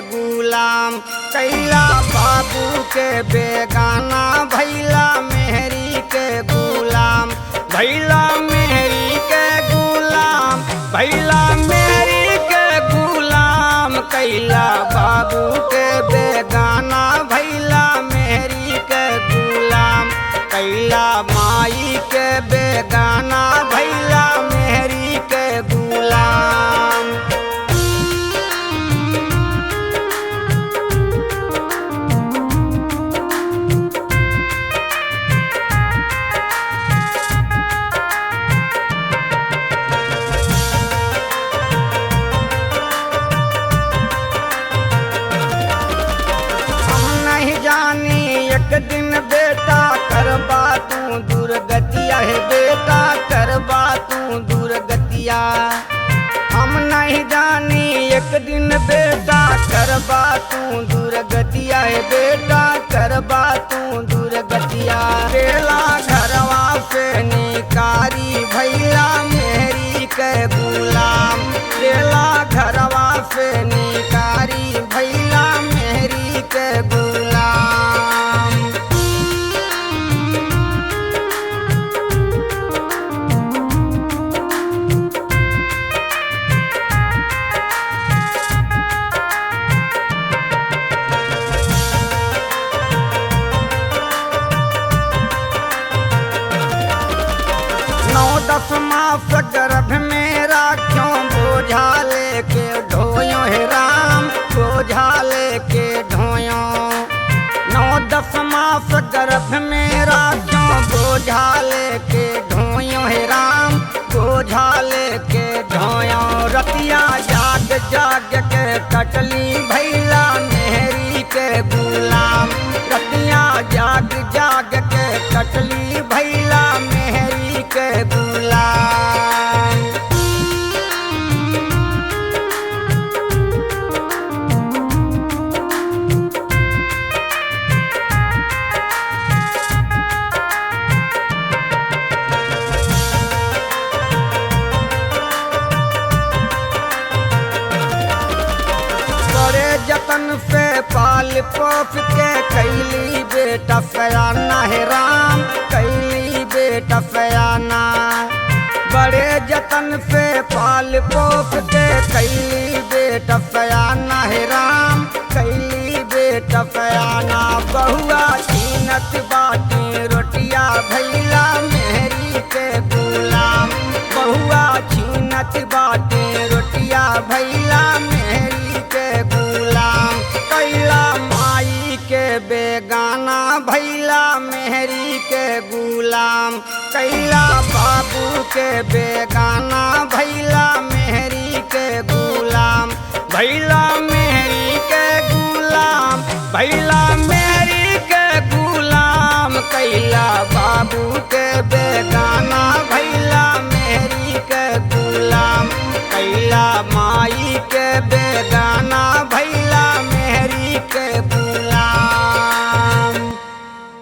गुलाम, कैला बाबू के बेगाना, भैला मेहरी के गुलाम, भैला मेहरी के गुलाम, भैला मेहरी के गुलाम, कैला बाबू के बेगाना, भैला मेहरी के गुलाम, कैला माई के बेगाना, भैला मेहरी के गुलाम। जानी एक दिन बेटा करबा तू दुर्गतिया, है बेटा करबा तू दुर्गतिया। हम नहीं जानी एक दिन बेटा करबा तू दुर्गतिया, है बेटा करबा तू दुर्गतिया। बेला घरवा से निकारी, भैला मेहरी के गुलाम, बेला घरवा से निकारी, भैला मेहरी के गुलाम। नौ दस मास गर्भ मेरा क्यों बोझा लेके ढोयो है राम, बोझा लेके ढोयो। नौ दस मास गर्भ मेरा क्यों बोझा लेके ढोयो है राम, बोझा लेके ढोयो। रतिया जाग जाग के कटली, भैला मेहरी के गुलाम, रतिया जाग जाग के कटली, भैला मेहरी के गुलाम। बड़े जतन से पाल पोस के कैली बेटा सयाना है राम, कैली बेटा सयाना। बड़े जतन से पाल पोस के कैली बेटा सयाना है राम, कैली बेटा सयाना। बहुआ छीनत बाटी रोटिया, भैला मेहरी के गुलाम, बहुआ छीनत बाटी रोटिया, भैला मेहरी के गुलाम। कैला माई के बेगाना, भैला मेहरी के गुलाम, कैला बाबू के बेगाना, भैला मेहरी के गुलाम, भैला मेहरी के गुलाम, भैला मेहरी के गुलाम, कैला बाबू के बेगाना।